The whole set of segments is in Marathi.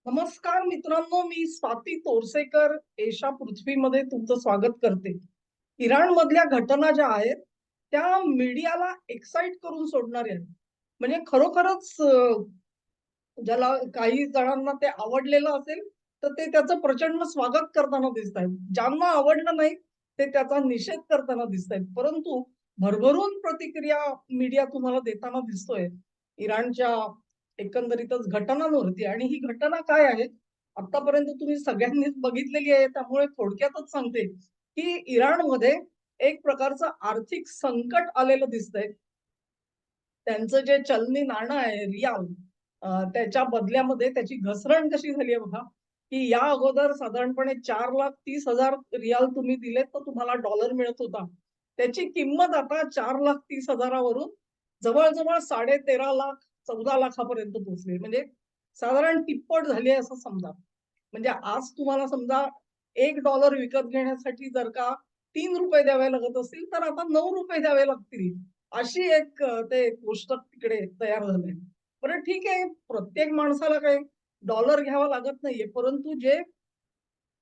नमस्कार मित्रांनो, मी स्वाती तोरसेकर एशा पृथ्वीमध्ये तुमचं स्वागत करते. इराण मधल्या घटना ज्या आहेत, त्या मीडियाला एक्साइट करून सोडणाऱ्या आहेत. म्हणजे खरोखरच ज्याला काही जणांना ते आवडलेलं असेल, तर ते त्याचं प्रचंड स्वागत करताना दिसतायत. ज्यांना आवडलं नाही, ते त्याचा निषेध करताना दिसतायत. परंतु भरभरून प्रतिक्रिया मीडिया तुम्हाला देताना दिसतोय, इराणच्या एकंदरीतच घटनांवरती. आणि ही घटना काय आहे? आतापर्यंत तुम्ही सगळ्यांनीच बघितलेली आहे, त्यामुळे थोडक्यातच सांगते, की इराणमध्ये एक प्रकारचं आर्थिक संकट आलेलं दिसतंय. त्यांचं जे चलनी नाणं आहे रियाल, त्याच्या बदल्यामध्ये त्याची घसरण कशी झाली आहे बघा, की या अगोदर साधारणपणे 4,30,000 रियाल तुम्ही दिलेत तर तुम्हाला डॉलर मिळत होता. त्याची किंमत आता 4,30,000 वरून जवळ-जवळ 13.5 लाख 14 लाखापर्यंत पोहोचली. म्हणजे साधारण तिप्पट झाली आहे असं समजा. म्हणजे आज तुम्हाला समजा $1 विकत घेण्यासाठी जर का ₹3 द्यावे लागत असतील, तर आता ₹9 द्यावे लागतील. अशी एक ते कोष्टक तिकडे तयार झालंय. बरं ठीक आहे, प्रत्येक माणसाला काही डॉलर घ्यावा लागत नाहीये, परंतु जे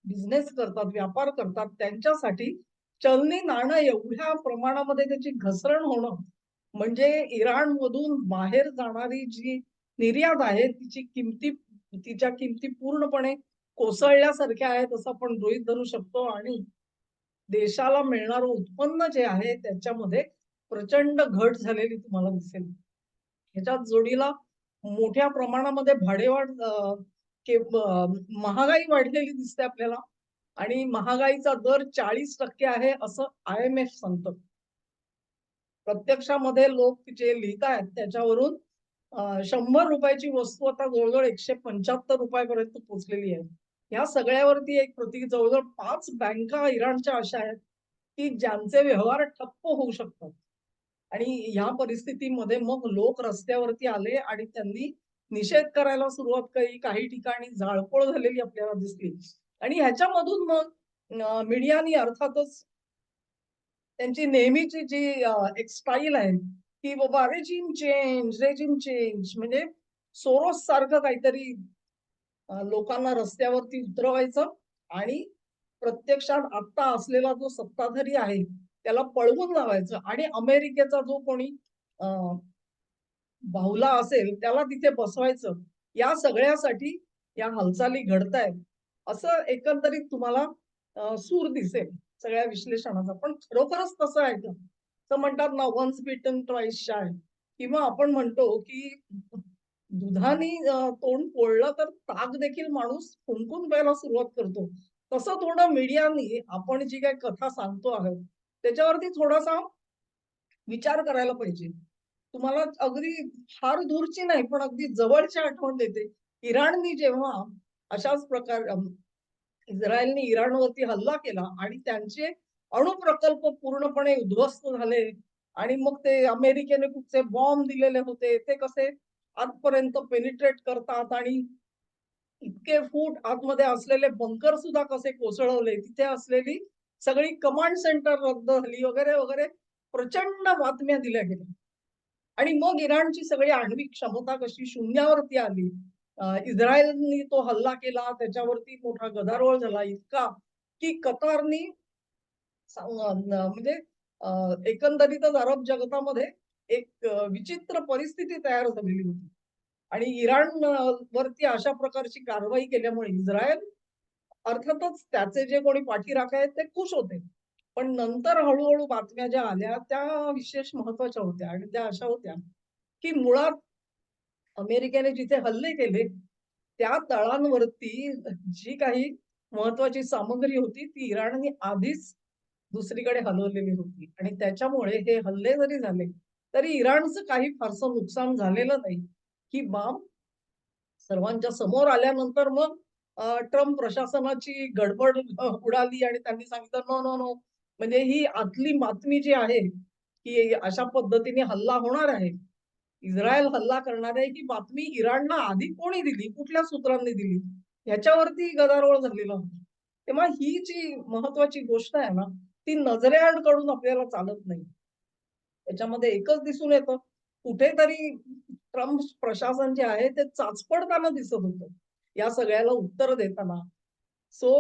बिझनेस करतात, व्यापार करतात त्यांच्यासाठी चलनी नाणं एवढ्या प्रमाणामध्ये त्याची घसरण होणं, म्हणजे इराणमधून बाहेर जाणारी जी निर्यात आहे, तिच्या किमती पूर्णपणे कोसळल्यासारख्या आहेत असं आपण गृहीत धरू शकतो. आणि देशाला मिळणारं उत्पन्न जे आहे त्याच्यामध्ये प्रचंड घट झालेली तुम्हाला दिसेल. ह्याच्यात जोडीला मोठ्या प्रमाणामध्ये भाडेवाढ, महागाई वाढलेली दिसते आपल्याला. आणि महागाईचा दर 40% आहे असं IMF सांगतं. प्रत्यक्षामध्ये लोक जे लिहितायत त्याच्यावरून ₹100 ची वस्तू आता जवळ-जवळ ₹175 पर्यंत पोहोचलेली आहे. ह्या सगळ्यावरती एक जवळ-जवळ 5 बँका इराणच्या अशा आहेत, की ज्यांचे व्यवहार ठप्प होऊ शकतात. आणि ह्या परिस्थितीमध्ये मग लोक रस्त्यावरती आले आणि त्यांनी निषेध करायला सुरुवात केली. काही ठिकाणी जाळपोळ झालेली आपल्याला दिसली. आणि ह्याच्यामधून मग मीडियानी अर्थातच त्यांची नेहमीची जी एक स्टाईल आहे, की बाबा रेजिम चेंज म्हणजे सोरोस सारखं काहीतरी लोकांना रस्त्यावरती उतरवायचं आणि प्रत्यक्षात आत्ता असलेला जो सत्ताधारी आहे, त्याला पळवून लावायचं आणि अमेरिकेचा जो कोणी अ, बाहुला असेल त्याला तिथे बसवायचं. या सगळ्यासाठी या हालचाली घडतायत, असं एकंदरीत तुम्हाला सूर दिसेल सगळ्या विश्लेषणाचा. पण खरोखरच तसं आहे का? तर म्हणतात ना, वन्स बिटन ट्वाइस शाय. किंवा आपण म्हणतो, की दुधाने तोंड पोळलं तर ताक देखील माणूस फुंकून प्यायला सुरुवात करतो. तसं थोडं मीडियानी आपण जी काही कथा सांगतो आहोत, त्याच्यावरती थोडासा विचार करायला पाहिजे. तुम्हाला अगदी फार दूरची नाही, पण अगदी जवळची आठवण देते. इराणनी जेव्हा अशाच इस्रायलने इराणवरती हल्ला केला आणि त्यांचे अणुप्रकल्प पूर्णपणे उद्ध्वस्त झाले आणि मग ते अमेरिकेने कुठचे बॉम्ब दिलेले होते, ते कसे आतपर्यंत पेनिट्रेट करतात आणि इतके फूट आतमध्ये असलेले बंकर सुद्धा कसे कोसळवले, तिथे असलेली सगळी कमांड सेंटर रद्द झाली वगैरे, वगैरे प्रचंड बातम्या दिल्या गेल्या. आणि मग इराणची सगळी आण्विक क्षमता कशी शून्यावरती आली. इस्रायलनी तो हल्ला केला, त्याच्यावरती मोठा गदारोळ झाला इतका, की कतारनी म्हणजे एकंदरीतच अरब जगतामध्ये एक विचित्र परिस्थिती तयार झालेली होती. आणि इराण वरती अशा प्रकारची कारवाई केल्यामुळे इस्रायल अर्थातच त्याचे जे कोणी पाठीराखे आहेत ते खुश होते. पण नंतर हळू-हळू बातम्या ज्या आल्या त्या विशेष महत्त्वाच्या होत्या आणि त्या अशा होत्या, की मुळात अमेरिकेने जिथे हल्ले केले, त्या तळांवरती जी काही महत्त्वाची सामग्री होती, ती इराणने आधीच दुसरीकडे हलवलेली होती. आणि त्याच्यामुळे हे हल्ले जरी झाले, तरी इराणचं काही फारसं नुकसान झालेलं नाही. ही बाब सर्वांच्या समोर आल्यानंतर मग ट्रम्प प्रशासनाची गडबड उडाली आणि त्यांनी सांगितलं, "नो, नो, नो." म्हणजे ही आतली बातमी जी आहे, की अशा पद्धतीने हल्ला होणार आहे. इस्रायल हल्ला करणार आहे, ही बातमी इराणला आधी कोणी दिली? कुठल्या सूत्रांनी दिली? ह्याच्यावरती गदारोळ झालेला होता. तेव्हा ही जी महत्वाची गोष्ट आहे ना, ती नजरेआड कडून आपल्याला चालत नाही. त्याच्यामध्ये एकच दिसून येतं, कुठेतरी ट्रम्प प्रशासन जे आहे ते चाचपडताना दिसत होतं. या सगळ्याला उत्तर देताना. सो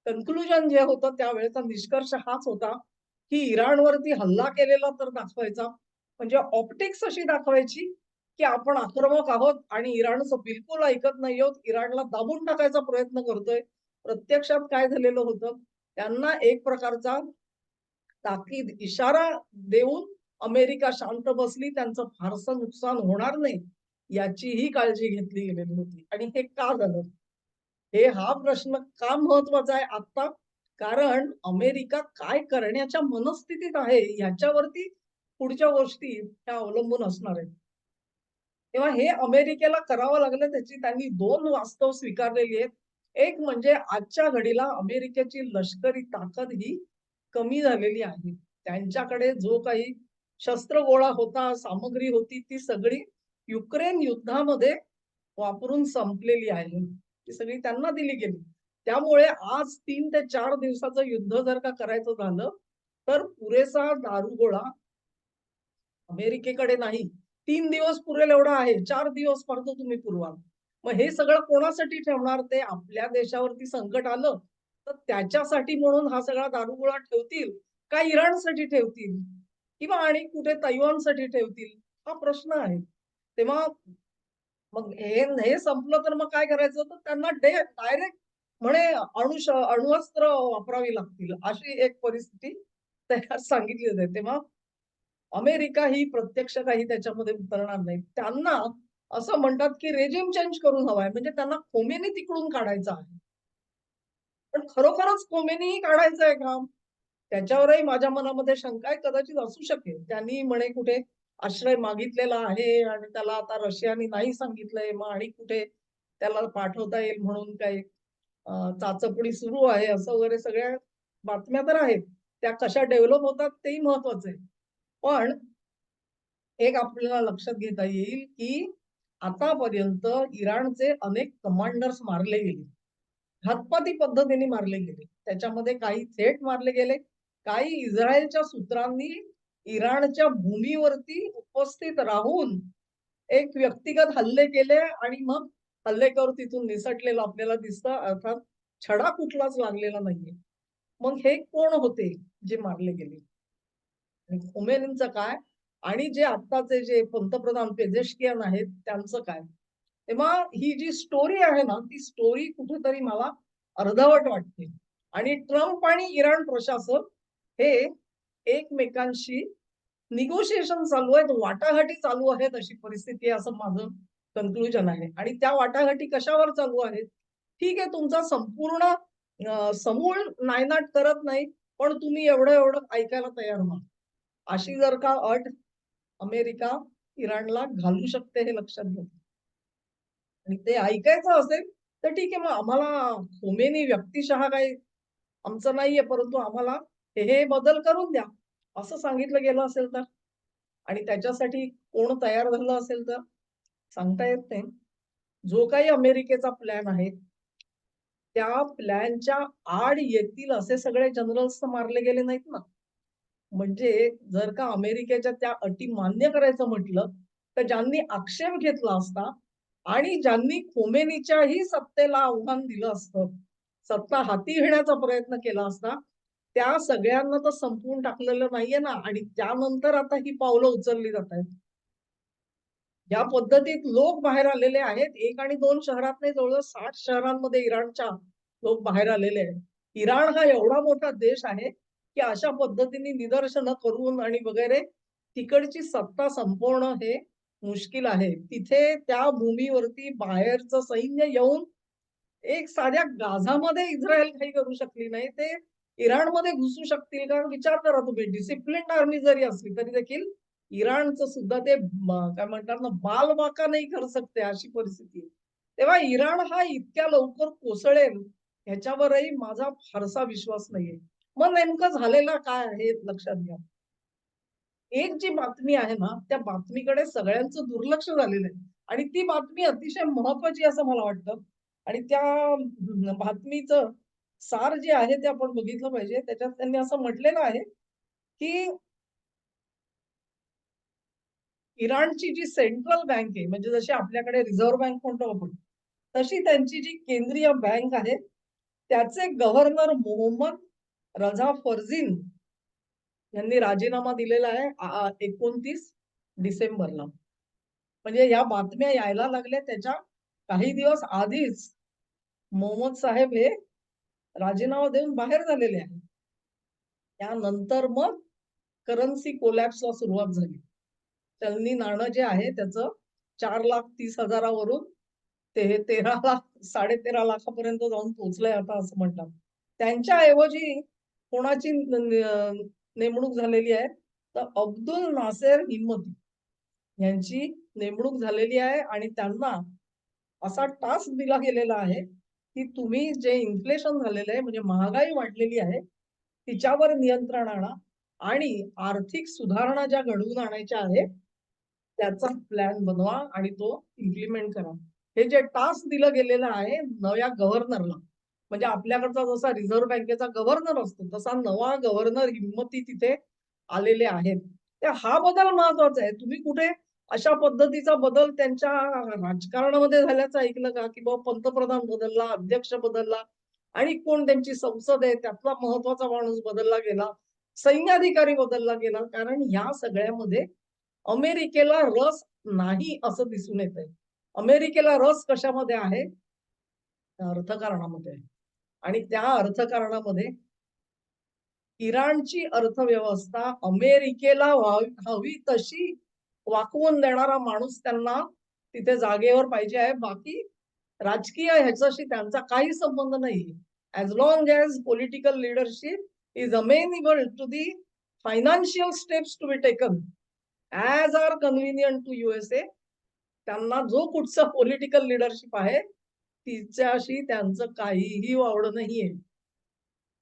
कन्क्लुजन जे होतं त्यावेळेचा निष्कर्ष हाच होता, की इराणवरती हल्ला केलेला तर दाखवायचा. म्हणजे ऑप्टिक्स अशी दाखवायची, की आपण आक्रमक आहोत आणि इराणचं बिलकुल ऐकत नाही आहोत. इराणला दाबून टाकायचा प्रयत्न करतोय. प्रत्यक्षात काय झालेलं होतं, त्यांना एक प्रकारचा ताकीद इशारा देऊन अमेरिका शांत बसली. त्यांचं फारसं नुकसान होणार नाही, याचीही काळजी घेतली गेलेली होती. आणि हे का झालं? हा प्रश्न का महत्वाचा आहे आता? कारण अमेरिका काय करण्याच्या मनस्थितीत आहे ह्याच्यावरती पुढच्या गोष्टी त्या अवलंबून असणार आहेत. तेव्हा हे अमेरिकेला करावं लागलं त्याची त्यांनी 2 वास्तव स्वीकारलेली आहेत. एक म्हणजे आजच्या घडीला अमेरिकेची लष्करी ताकद ही कमी झालेली आहे. त्यांच्याकडे जो काही शस्त्रगोळा होता, सामग्री होती ती सगळी युक्रेन युद्धामध्ये वापरून संपलेली आहे. ती सगळी त्यांना दिली गेली. त्यामुळे आज 3 ते 4 दिवसाचं युद्ध जर का करायचं झालं, तर पुरेसा दारुगोळा अमेरिकेकडे नाही. 3 दिवस पुरेल एवढा आहे. 4 दिवस फारतर तुम्ही पुरवाल. मग हे सगळं कोणासाठी ठेवणार ते? आपल्या देशावरती संकट आलं, तर त्याच्यासाठी म्हणून हा सगळा दारुगोळा ठेवतील का इराणसाठी ठेवतील? किंवा आणि कुठे तैवानसाठी ठेवतील? हा प्रश्न आहे. तेव्हा मग हे संपलं तर मग काय करायचं? तर त्यांना डायरेक्ट म्हणे अण्वस्त्र वापरावी लागतील, अशी एक परिस्थिती तयार सांगितली जाते. तेव्हा अमेरिका ही प्रत्यक्ष काही त्याच्यामध्ये उतरणार नाही. त्यांना असं म्हणतात, की रेजिम चेंज करून हवाय. म्हणजे त्यांना खोमेनी तिकडून काढायचा आहे. पण खरोखरच खोमेनीही काढायचं आहे का? त्याच्यावरही माझ्या मनामध्ये शंका आहे, कदाचित असू शकेल. त्यांनी म्हणे कुठे आश्रय मागितलेला आहे आणि त्याला आता रशियानी नाही सांगितलंय. मग आणि कुठे त्याला पाठवता येईल म्हणून काही चाचपणी सुरू आहे, असं वगैरे सगळ्या बातम्या तर आहेत. त्या कशा डेव्हलप होतात तेही महत्वाचं आहे. पण एक आपल्याला लक्षात घेता येईल, की आतापर्यंत इराणचे अनेक कमांडर्स मारले गेले. घातपाती पद्धतीने मारले गेले. त्याच्यामध्ये काही थेट मारले गेले, काही इस्रायलच्या सूत्रांनी इराणच्या भूमीवरती उपस्थित राहून एक व्यक्तिगत हल्ले केले आणि मग हल्लेखोर तिथून निसटलेलं आपल्याला दिसतं. अर्थात छडा कुठलाच लागलेला नाहीये. मग हे कोण होते जे मारले गेले? आणि खोमेनींचं काय? आणि जे आत्ताचे जे पंतप्रधान पेजेशकियान आहेत त्यांचं काय? तेव्हा ही जी स्टोरी आहे ना, ती स्टोरी कुठेतरी मला अर्धवट वाटते. आणि ट्रम्प आणि इराण प्रशासन हे एकमेकांशी निगोशिएशन चालू आहेत, वाटाघाटी चालू आहेत अशी परिस्थिती आहे असं माझं कन्क्लुजन आहे. आणि त्या वाटाघाटी कशावर चालू आहेत? ठीक आहे तुमचा संपूर्ण समूळ नायनाट करत नाही, पण तुम्ही एवढं-एवढं ऐकायला तयार व्हा. अशी जर का अट अमेरिका इराणला घालू शकते हे लक्षात घ्या. आणि ते ऐकायचं असेल तर ठीक आहे मग आम्हाला खोमेनी व्यक्तिशः काही आमचं नाहीये, परंतु आम्हाला हे बदल करून द्या, असं सांगितलं गेलं असेल तर आणि त्याच्यासाठी कोण तयार झालं असेल तर सांगता येत नाही. जो काही अमेरिकेचा प्लॅन आहे, त्या प्लॅनच्या आड येतील असे सगळे जनरल्स तर मारले गेले नाहीत ना. म्हणजे जर का अमेरिकेच्या त्या अटी मान्य करायचं म्हटलं, तर ज्यांनी आक्षेप घेतला असता आणि ज्यांनी खोमेनीच्याही सत्तेला आव्हान दिलं असतं, सत्ता हाती घेण्याचा प्रयत्न केला असता, त्या सगळ्यांना तर संपवून टाकलेलं नाहीये ना आणि त्यानंतर आता ही पावलं उचलली जातायत. ज्या पद्धतीत लोक बाहेर आलेले आहेत, 1 आणि 2 शहरात नाही, जवळ-जवळ 60 शहरांमध्ये इराणच्या लोक बाहेर आलेले आहेत. इराण हा एवढा मोठा देश आहे, की अशा पद्धतीने निदर्शनं करून आणि वगैरे तिकडची सत्ता संपवणं हे मुश्किल आहे. तिथे त्या भूमीवरती बाहेरचं सैन्य येऊन एक साध्या गाझामध्ये इस्रायल काही करू शकली नाही. ते इराणमध्ये घुसू शकतील का? विचार करा तुम्ही. डिसिप्लिन्ड आर्मी जरी असली तरी देखील इराणचं सुद्धा ते काय म्हणतात ना, बालबाका नाही कर सकते अशी परिस्थिती आहे. तेव्हा इराण हा इतक्या लवकर कोसळेल ह्याच्यावरही माझा फारसा विश्वास नाहीये. मग नेमकं झालेलं काय आहे लक्षात घ्या. एक जी बातमी आहे ना, त्या बातमीकडे सगळ्यांचं दुर्लक्ष झालेलं आहे आणि ती बातमी अतिशय महत्वाची असं मला वाटतं आणि त्या बातमीचं सार जे आहे ते आपण बघितलं पाहिजे. त्याच्यात त्यांनी असं म्हटलेलं आहे, की इराणची जी सेंट्रल बँक आहे, म्हणजे जशी आपल्याकडे रिझर्व्ह बँक म्हणतो आपण, तशी त्यांची जी केंद्रीय बँक आहे त्याचे गव्हर्नर मोहम्मद रझा फर्जीन यांनी राजीनामा दिलेला आहे 29 डिसेंबरला. म्हणजे या बातम्या यायला लागल्या त्याच्या काही दिवस आधीच मोहम्मद साहेब हे राजीनामा देऊन बाहेर झालेले आहेत. त्यानंतर मग करन्सी कोलॅप्सला सुरुवात झाली. चलनी नाणं जे आहे त्याचं 4,30,000वरून ते 13 लाख 13.5 लाखापर्यंत जाऊन पोहोचलंय आता असं म्हणतात. त्यांच्या ऐवजी कोणाची नेमणूक झालेली आहे तर अब्दुल नासेर हिम्मती यांची नेमणूक झालेली आहे आणि त्यांना असा टास्क दिला गेलेला आहे की तुम्ही जे इन्फ्लेशन झालेलं आहे म्हणजे महागाई वाढलेली आहे तिच्यावर नियंत्रण आणा आणि आर्थिक सुधारणा ज्या घडवून आणायच्या आहेत त्याचा प्लॅन बनवा आणि तो इम्प्लिमेंट करा. हे जे टास्क दिलं गेलेलं आहे नव्या गव्हर्नरला म्हणजे आपल्याकडचा जसा रिझर्व्ह बँकेचा गव्हर्नर असतो तसा नवा गव्हर्नर हिम्मती तिथे आलेले आहेत. तर हा बदल महत्वाचा आहे. तुम्ही कुठे अशा पद्धतीचा बदल त्यांच्या राजकारणामध्ये झाल्याचं ऐकलं का की बाबा पंतप्रधान बदलला, अध्यक्ष बदलला आणि कोण त्यांची संसद आहे त्यातला महत्वाचा माणूस बदलला गेला, सैन्याधिकारी बदलला गेला. कारण या सगळ्यामध्ये अमेरिकेला रस नाही असं दिसून येत आहे. अमेरिकेला रस कशामध्ये आहे? अर्थकारणामध्ये आहे. आणि त्या अर्थकारणामध्ये इराणची अर्थव्यवस्था अमेरिकेला हवी तशी वाकवून देणारा माणूस त्यांना तिथे जागेवर पाहिजे आहे. बाकी राजकीय ह्याच्याशी त्यांचा काही संबंध नाही. As long as political leadership is amenable to the financial steps to be taken as are convenient to USA, त्यांना जो कुठचा पॉलिटिकल लिडरशिप आहे तिच्याशी त्यांचं काहीही वावडं नाहीये.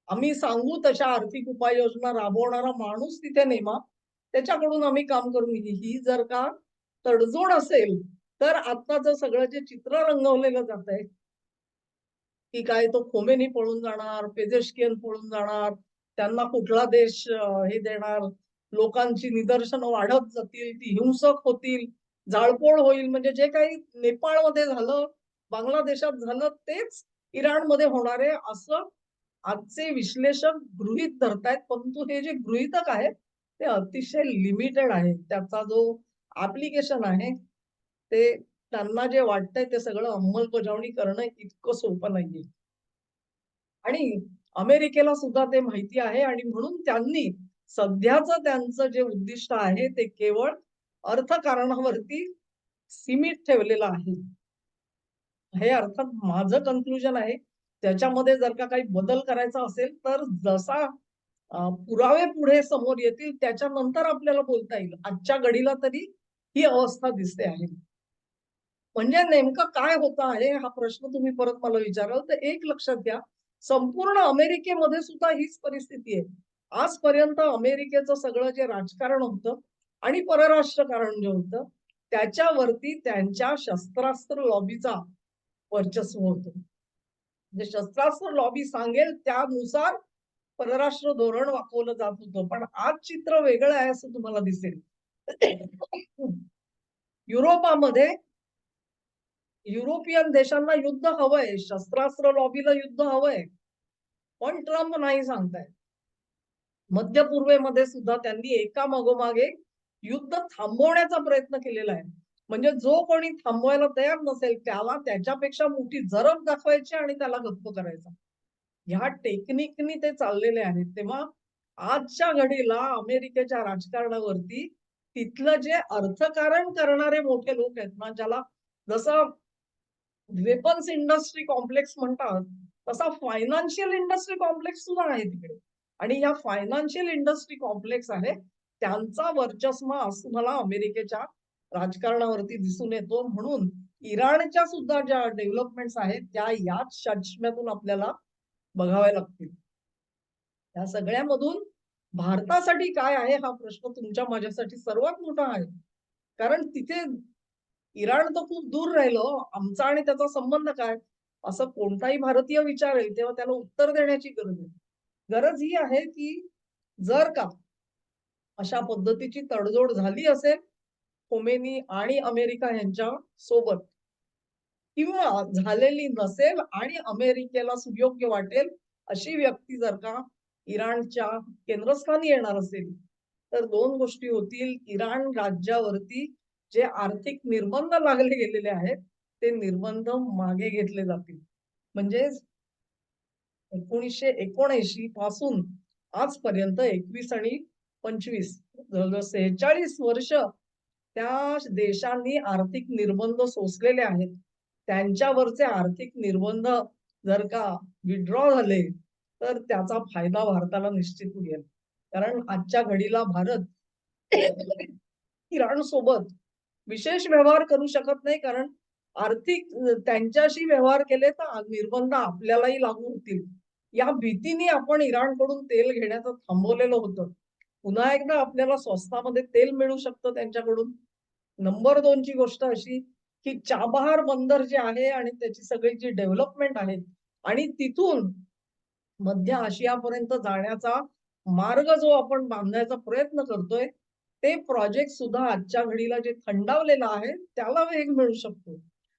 आम्ही सांगू तशा आर्थिक उपाययोजना राबवणारा माणूस तिथे नेमा, त्याच्याकडून आम्ही काम करून ही जर का तडजोड असेल तर आत्ताचं सगळं जे चित्र रंगवलेलं जात आहे की काय तो खोमेनी पळून जाणार, पेजेशकियन पळून जाणार, त्यांना कुठला देश हे देणार, लोकांची निदर्शनं वाढत जातील, ती हिंसक होतील, जाळपोळ होईल. म्हणजे जे काही नेपाळमध्ये झालं, बांगलादेशात झालं तेच इराणमध्ये होणार आहे असं आजचे विश्लेषक गृहीत धरतायत. परंतु हे जे गृहीतक आहे ते अतिशय लिमिटेड आहे. त्याचा जो ऍप्लिकेशन आहे ते त्यांना जे वाटतंय ते सगळं अंमलबजावणी करणं इतकं सोपं नाहीये. आणि अमेरिकेला सुद्धा ते माहिती आहे आणि म्हणून त्यांनी सध्याचं त्यांचं जे उद्दिष्ट आहे ते केवळ अर्थकारणावरती सीमित ठेवलेलं आहे. हे अर्थात माझं कन्क्लुजन आहे. त्याच्यामध्ये जर का काही बदल करायचा असेल तर जसा पुरावे पुढे समोर येतील त्याच्यानंतर आपल्याला बोलता येईल. आजच्या घडीला तरी ही अवस्था दिसते आहे. म्हणजे नेमकं काय होतं आहे हा प्रश्न तुम्ही परत मला विचाराल तर एक लक्षात घ्या, संपूर्ण अमेरिकेमध्ये सुद्धा हीच परिस्थिती आहे. आजपर्यंत अमेरिकेचं सगळं जे राजकारण होतं आणि परराष्ट्र कारण जे होतं त्याच्यावरती त्यांच्या शस्त्रास्त्र लॉबीचा वर्चस्व होतं. म्हणजे शस्त्रास्त्र लॉबी सांगेल त्यानुसार परराष्ट्र धोरण वाकवलं जात होतं. पण आज चित्र वेगळं आहे असं तुम्हाला दिसेल. युरोपामध्ये युरोपियन देशांना युद्ध हवंय, शस्त्रास्त्र लॉबीला युद्ध हवंय, पण ट्रम्प नाही सांगतायत. मध्य पूर्वेमध्ये सुद्धा त्यांनी एका मागोमाग एक युद्ध थांबवण्याचा प्रयत्न केलेला आहे. म्हणजे जो कोणी थांबवायला तयार नसेल त्याला त्याच्यापेक्षा मोठी जरब दाखवायची आणि त्याला गप्प करायचा. ह्या टेक्निकनी ते चाललेले आहेत. तेव्हा आजच्या घडीला अमेरिकेच्या राजकारणावरती तिथलं जे अर्थकारण करणारे मोठे लोक आहेत ना, ज्याला जसं वेपन्स इंडस्ट्री कॉम्प्लेक्स म्हणतात तसा फायनान्शियल इंडस्ट्री कॉम्प्लेक्स सुद्धा आहे तिकडे. आणि या फायनान्शियल इंडस्ट्री कॉम्प्लेक्स आहे त्यांचा वर्चस्व असं मला अमेरिकेच्या राजकारणावरती दिसून येतो. म्हणून इराणच्या सुद्धा ज्या डेव्हलपमेंट्स आहेत त्या याच चष्म्यातून आपल्याला बघाव्या लागतील. या सगळ्यामधून भारतासाठी काय आहे हा प्रश्न तुमच्या माझ्यासाठी सर्वात मोठा आहे. कारण तिथे इराण तर खूप दूर राहिलं, आमचा आणि त्याचा संबंध काय असं कोणताही भारतीय विचारेल तेव्हा त्याला उत्तर देण्याची गरज आहे. गरज ही आहे की जर का अशा पद्धतीची तडजोड झाली असेल खोमेनी आणि अमेरिका यांच्या सोबत किंवा झालेली नसेल आणि अमेरिकेला सुयोग्य वाटेल अशी व्यक्ती जर का इराणच्या केंद्रस्थानी येणार असेल, तर 2 गोष्टी होतील. इराण राज्यावरती जे आर्थिक निर्बंध लागले गेलेले आहेत, ते निर्बंध मागे घेतले जातील. म्हणजेच 1979 पासून आजपर्यंत 21 आणि 25 जवळ-जवळ 46 वर्ष त्या देशांनी आर्थिक निर्बंध सोसलेले आहेत. त्यांच्यावरचे आर्थिक निर्बंध जर का विथड्रॉ झाले, तर त्याचा फायदा भारताला निश्चित मिळेल. कारण आजच्या घडीला भारत इराणसोबत विशेष व्यवहार करू शकत नाही. कारण आर्थिक त्यांच्याशी व्यवहार केले तर निर्बंध आपल्यालाही लागू होतील. या भीतीने आपण इराणकडून तेल घेण्याचं थांबवलेलं होतं. पुन्हा एकदा आपल्याला स्वस्तामध्ये तेल मिळू शकतं त्यांच्याकडून. नंबर 2 ची गोष्ट अशी, की चाबहार बंदर जे आहे आणि त्याची सगळी जी डेव्हलपमेंट आहे आणि तिथून मध्य आशियापर्यंत जाण्याचा मार्ग जो आपण बांधायचा प्रयत्न करतोय, ते प्रोजेक्ट सुद्धा आजच्या घडीला जे थंडावलेलं आहे, त्याला वेग मिळू शकतो.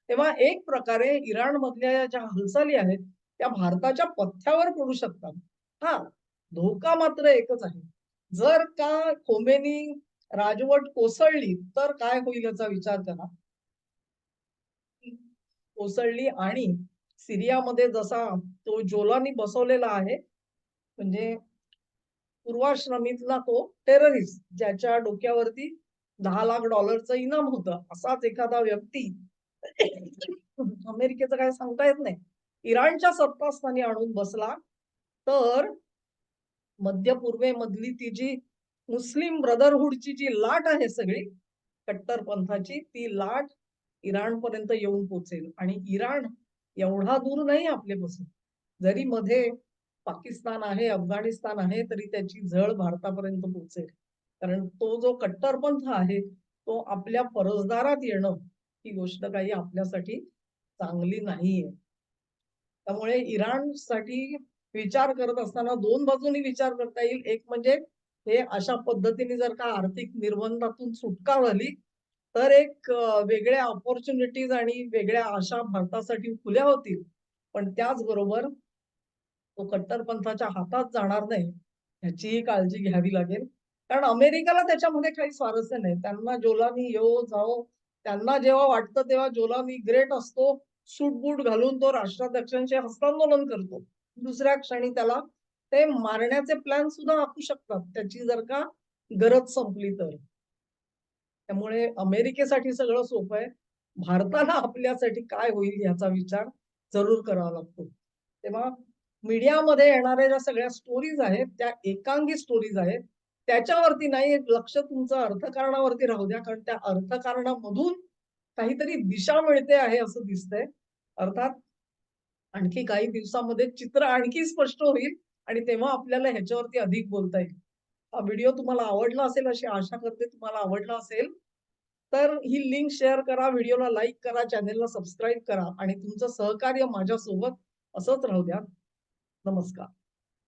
तेव्हा एक प्रकारे इराणमधल्या ज्या हालचाली आहेत, त्या भारताच्या पथ्यावर पडू शकतात. हां, धोका मात्र एकच आहे. जर का खोमेनी राजवट कोसळली, तर काय होईल याचा विचार करा. कोसळली आणि सिरियामध्ये जसा तो जोलानी बसवलेला आहे, म्हणजे पूर्वाश्रमीतला तो टेररिस्ट ज्याच्या डोक्यावरती $10 लाख इनाम होतं. असाच एखादा व्यक्ती अमेरिकेचं काय सांगता येत नाही. इराणच्या सत्तास्थानी आणून बसला, तर मध्य पूर्वेमधली ती जी मुस्लिम ब्रदरहूडची जी लाट आहे सगळी, कट्टरपंथाची, ती लाट इराणपर्यंत येऊन पोहोचेल आणि इराण एवढा दूर नाही आपल्यापासून. जरी मध्ये पाकिस्तान आहे, अफगाणिस्तान आहे, तरी त्याची झळ भारतापर्यंत पोहोचेल. कारण तो जो कट्टरपंथ आहे, तो आपल्या परसदारात येणं, ही गोष्ट काही आपल्यासाठी चांगली नाहीये. त्यामुळे इराणसाठी विचार करत असताना 2 बाजूंनी विचार करता येईल. एक म्हणजे हे अशा पद्धतीने जर का आर्थिक निर्बंधातून सुटका झाली, तर एक वेगळ्या अपॉर्च्युनिटीज आणि वेगळ्या आशा भारतासाठी खुल्या होतील. पण त्याचबरोबर तो कट्टरपंथाच्या हातात जाणार नाही, ह्याचीही काळजी घ्यावी लागेल. कारण अमेरिकेला त्याच्यामध्ये काही स्वारस्य नाही. त्यांना जोलानी येवो जावो, त्यांना जेव्हा वाटतं तेव्हा जोलानी ग्रेट असतो. सूट-बूट घालून तो राष्ट्राध्यक्षांशी हस्तांदोलन करतो. दुसऱ्या क्षणी त्याला ते मारण्याचे प्लॅन सुद्धा आखू शकतात, त्याची जर का गरज संपली तर. त्यामुळे अमेरिकेसाठी सगळं सोपं आहे. भारताला आपल्यासाठी काय होईल याचा विचार जरूर करावा लागतो. तेव्हा मीडियामध्ये येणाऱ्या ज्या सगळ्या स्टोरीज आहेत, त्या एकांगी स्टोरीज आहेत. त्याच्यावरती नाही लक्ष तुमचं अर्थकारणावरती राहू द्या. कारण त्या अर्थकारणामधून काहीतरी दिशा मिळते आहे असं दिसतंय. अर्थात आणखी काही दिवसामध्ये चित्र आणखी स्पष्ट होईल आणि तेव्हा आपल्याला ह्याच्यावरती अधिक बोलता येईल. हा व्हिडिओ तुम्हाला आवडला असेल अशी आशा करते. तुम्हाला आवडला असेल तर ही लिंक शेअर करा, व्हिडिओला लाईक करा, चॅनेलला सबस्क्राईब करा आणि तुमचं सहकार्य माझ्यासोबत असंच राहू द्या. नमस्कार.